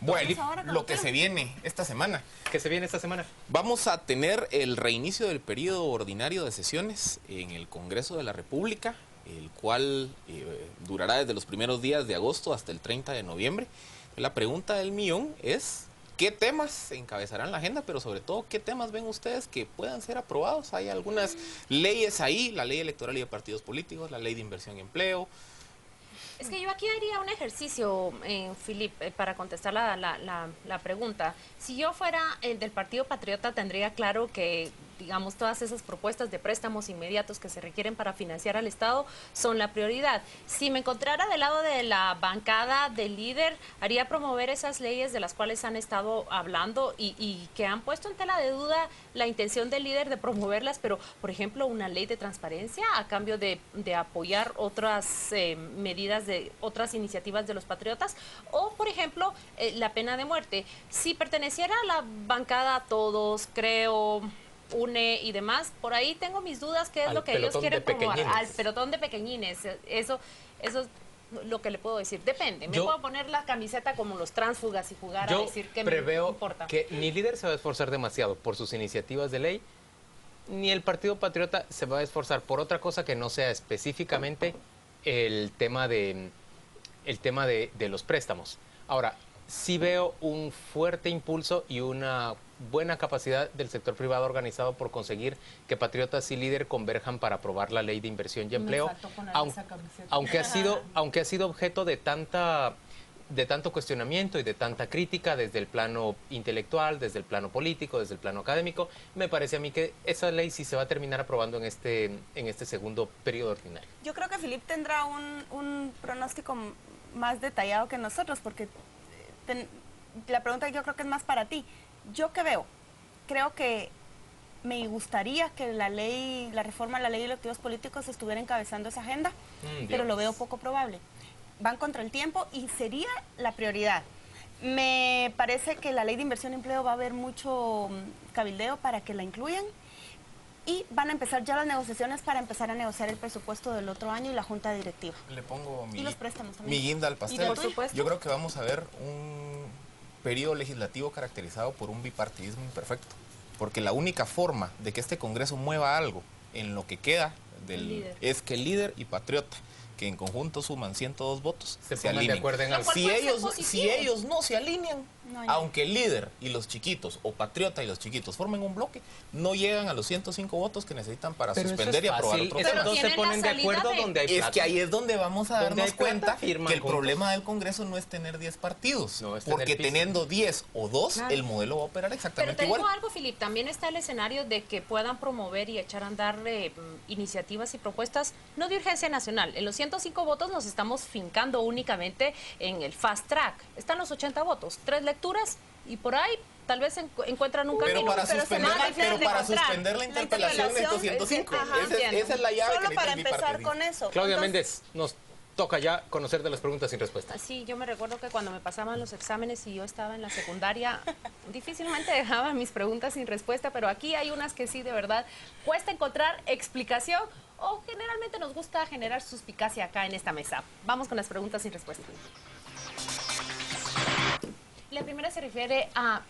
Bueno, lo que se viene esta semana. ¿Qué se viene esta semana? Vamos a tener el reinicio del periodo ordinario de sesiones en el Congreso de la República, el cual durará desde los primeros días de agosto hasta el 30 de noviembre. La pregunta del millón es: ¿qué temas encabezarán la agenda? Pero sobre todo, ¿qué temas ven ustedes que puedan ser aprobados? Hay algunas leyes ahí, la ley electoral y de partidos políticos, la ley de inversión y empleo. Es que yo aquí haría un ejercicio, Filip, para contestar la pregunta. Si yo fuera del Partido Patriota, tendría claro que, digamos, todas esas propuestas de préstamos inmediatos que se requieren para financiar al Estado son la prioridad. Si me encontrara del lado de la bancada del líder, haría promover esas leyes de las cuales han estado hablando y que han puesto en tela de duda la intención del líder de promoverlas, pero, por ejemplo, una ley de transparencia a cambio de apoyar otras medidas de otras iniciativas de los patriotas, o, por ejemplo, la pena de muerte. Si perteneciera a la bancada Todos, Creo, UNE y demás, por ahí tengo mis dudas qué es lo que ellos quieren promover. Al pelotón de pequeñines. Eso es lo que le puedo decir. Depende. Me puedo poner la camiseta como los tránsfugas y jugar a decir que me importa. Que ni líder se va a esforzar demasiado por sus iniciativas de ley, ni el Partido Patriota se va a esforzar por otra cosa que no sea específicamente el tema de los préstamos. Ahora, sí veo un fuerte impulso y una buena capacidad del sector privado organizado por conseguir que Patriotas y Líder converjan para aprobar la ley de inversión y empleo, aunque ha sido objeto de tanto cuestionamiento y de tanta crítica desde el plano intelectual, desde el plano político, desde el plano académico. Me parece a mí que esa ley sí se va a terminar aprobando en este segundo periodo ordinario. Yo creo que Filip tendrá un pronóstico más detallado que nosotros, porque la pregunta yo creo que es más para ti. ¿Yo qué veo? Creo que me gustaría que la reforma a la ley de electivos políticos estuviera encabezando esa agenda, pero lo veo poco probable. Van contra el tiempo y sería la prioridad. Me parece que la ley de inversión y empleo va a haber mucho cabildeo para que la incluyan, y van a empezar ya las negociaciones para empezar a negociar el presupuesto del otro año y la junta directiva. Le pongo y los préstamos también. Mi guinda al pastel. Por supuesto. Yo creo que vamos a ver un periodo legislativo caracterizado por un bipartidismo imperfecto, porque la única forma de que este Congreso mueva algo en lo que queda es que el líder y Patriota, que en conjunto suman 102 votos, se alineen. De acuerdo en algo. Si ellos no se alinean, aunque el líder y los chiquitos, o Patriota y los chiquitos, formen un bloque, no llegan a los 105 votos que necesitan para suspender y aprobar otro tema. No se ponen de acuerdo donde hay plata. Es que ahí es donde vamos a darnos cuenta que el problema del Congreso no es tener 10 partidos, porque teniendo 10 o 2, el modelo va a operar exactamente igual. Pero te digo algo, Filip, también está el escenario de que puedan promover y echar a andar iniciativas y propuestas, no de urgencia nacional. En los 105 votos nos estamos fincando únicamente en el fast track. Están los 80 votos, 3 lecturas y por ahí tal vez encuentran un camino. Pero para suspender la interpelación de estos 105. Esa es la llave. Solo para empezar con eso. Claudia Méndez, nos toca ya conocer de las preguntas sin respuesta. Sí, yo me recuerdo que cuando me pasaban los exámenes y yo estaba en la secundaria, difícilmente dejaba mis preguntas sin respuesta, pero aquí hay unas que sí, de verdad, cuesta encontrar explicación, o generalmente nos gusta generar suspicacia acá en esta mesa. Vamos con las preguntas sin respuesta. La primera se refiere a: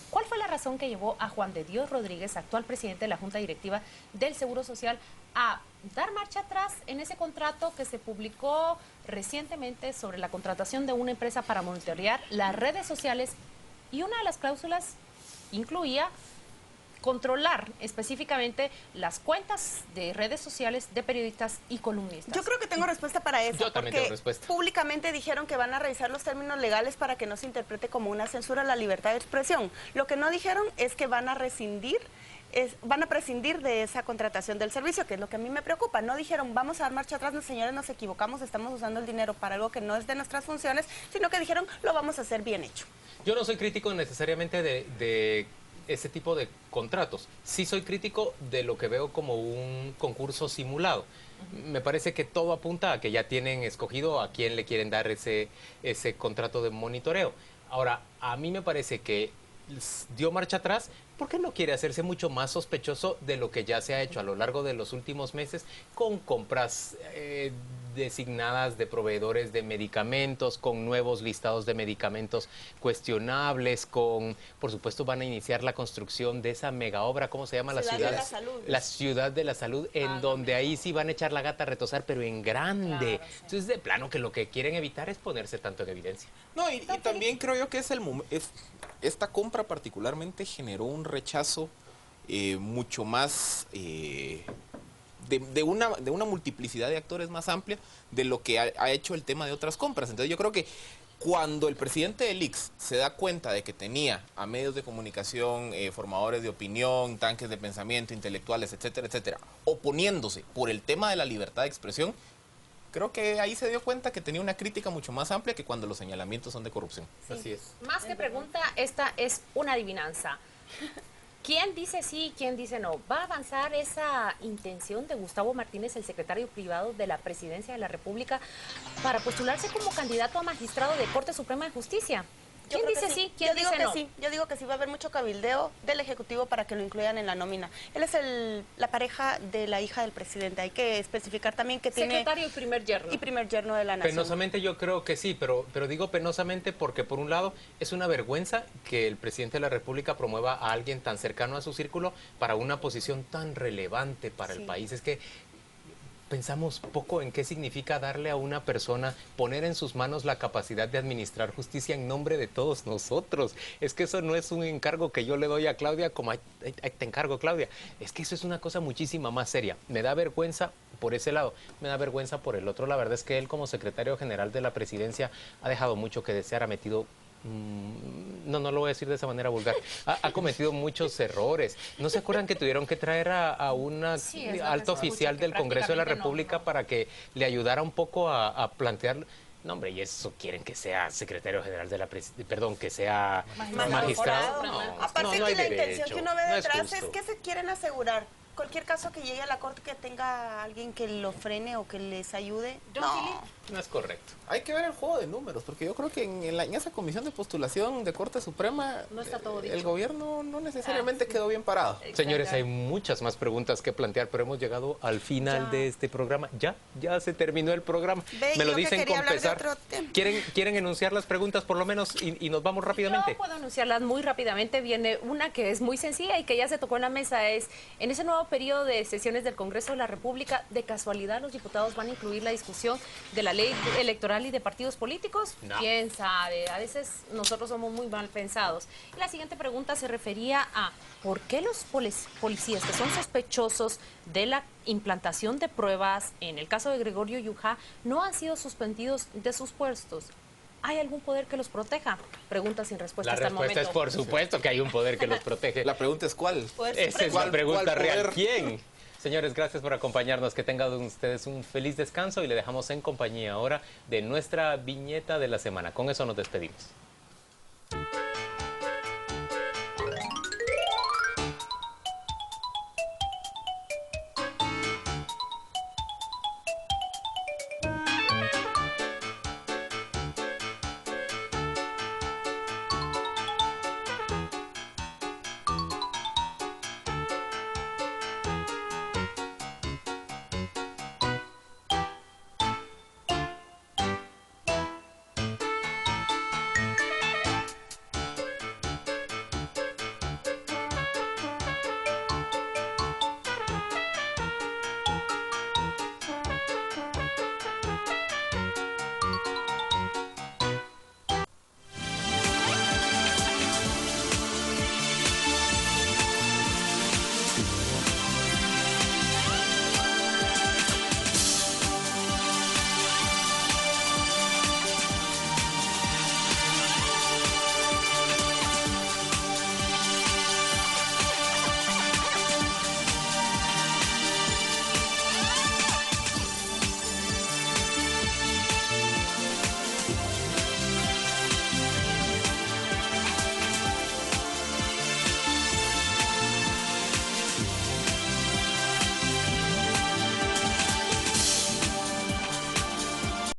¿cuál fue la razón que llevó a Juan de Dios Rodríguez, actual presidente de la Junta Directiva del Seguro Social, a dar marcha atrás en ese contrato que se publicó recientemente sobre la contratación de una empresa para monitorear las redes sociales? Y una de las cláusulas incluía controlar específicamente las cuentas de redes sociales de periodistas y columnistas. Yo creo que tengo respuesta para eso. Yo también tengo respuesta. Públicamente dijeron que van a revisar los términos legales para que no se interprete como una censura a la libertad de expresión. Lo que no dijeron es que van a prescindir de esa contratación del servicio, que es lo que a mí me preocupa. No dijeron, vamos a dar marcha atrás, no, señores, nos equivocamos, estamos usando el dinero para algo que no es de nuestras funciones, sino que dijeron, lo vamos a hacer bien hecho. Yo no soy crítico necesariamente de ese tipo de contratos. Sí soy crítico de lo que veo como un concurso simulado. Me parece que todo apunta a que ya tienen escogido a quién le quieren dar ese contrato de monitoreo. Ahora, a mí me parece que dio marcha atrás porque no quiere hacerse mucho más sospechoso de lo que ya se ha hecho a lo largo de los últimos meses con compras designadas de proveedores de medicamentos, con nuevos listados de medicamentos cuestionables, por supuesto van a iniciar la construcción de esa mega obra, ¿cómo se llama? La ciudad de la salud. La ciudad de la salud, en donde ahí sí van a echar la gata a retosar, pero en grande. Claro, sí. Entonces, de plano que lo que quieren evitar es ponerse tanto en evidencia. No, y también creo yo que esta compra particularmente generó un rechazo mucho más de una multiplicidad de actores más amplia de lo que ha hecho el tema de otras compras. Entonces yo creo que cuando el presidente del ICS se da cuenta de que tenía a medios de comunicación, formadores de opinión, tanques de pensamiento, intelectuales, etcétera, etcétera, oponiéndose por el tema de la libertad de expresión, creo que ahí se dio cuenta que tenía una crítica mucho más amplia que cuando los señalamientos son de corrupción. Sí. Así es. Más que pregunta, esta es una adivinanza. ¿Quién dice sí, quién dice no? ¿Va a avanzar esa intención de Gustavo Martínez, el secretario privado de la Presidencia de la República, para postularse como candidato a magistrado de Corte Suprema de Justicia? ¿Quién dice sí? ¿Quién dice no? Yo digo que sí, va a haber mucho cabildeo del Ejecutivo para que lo incluyan en la nómina. Él es la pareja de la hija del presidente. Hay que especificar también que tiene... Secretario y primer yerno. Y primer yerno de la nación. Penosamente yo creo que sí, pero digo penosamente porque por un lado es una vergüenza que el presidente de la República promueva a alguien tan cercano a su círculo para una posición tan relevante para el país. Es que pensamos poco en qué significa darle a una persona, poner en sus manos la capacidad de administrar justicia en nombre de todos nosotros. Es que eso no es un encargo que yo le doy a Claudia como te encargo, Claudia. Es que eso es una cosa muchísima más seria. Me da vergüenza por ese lado, me da vergüenza por el otro. La verdad es que él como secretario general de la Presidencia ha dejado mucho que desear, ha metido... No lo voy a decir de esa manera vulgar. Ha cometido muchos errores. ¿No se acuerdan que tuvieron que traer a una alto oficial del Congreso de la República para que le ayudara un poco a plantear? No, hombre, y eso quieren que sea secretario general de la perdón, que sea magistrado. Aparte no que hay la derecho, intención que uno ve detrás es justo. que se quieren asegurar. Cualquier caso que llegue a la corte que tenga alguien que lo frene o que les ayude, no es correcto. Hay que ver el juego de números, porque yo creo que en esa comisión de postulación de Corte Suprema, no está todo dicho. El gobierno no necesariamente quedó bien parado. Señores, hay muchas más preguntas que plantear, pero hemos llegado al final de este programa. Ya se terminó el programa. Me lo dicen con pesar. ¿Quieren enunciar las preguntas por lo menos y nos vamos rápidamente? Yo puedo anunciarlas muy rápidamente. Viene una que es muy sencilla y que ya se tocó en la mesa. Es, en ese nuevo periodo de sesiones del Congreso de la República, ¿de casualidad los diputados van a incluir la discusión de la ley electoral y de partidos políticos? No. ¿Quién sabe? A veces nosotros somos muy mal pensados. Y la siguiente pregunta se refería a ¿por qué los policías que son sospechosos de la implantación de pruebas en el caso de Gregorio Yujá no han sido suspendidos de sus puestos? ¿Hay algún poder que los proteja? Pregunta sin respuesta hasta el momento. La respuesta es por supuesto que hay un poder que los protege. La pregunta es ¿cuál? Esa es la pregunta real. ¿Quién? Señores, gracias por acompañarnos. Que tengan ustedes un feliz descanso y le dejamos en compañía ahora de nuestra viñeta de la semana. Con eso nos despedimos.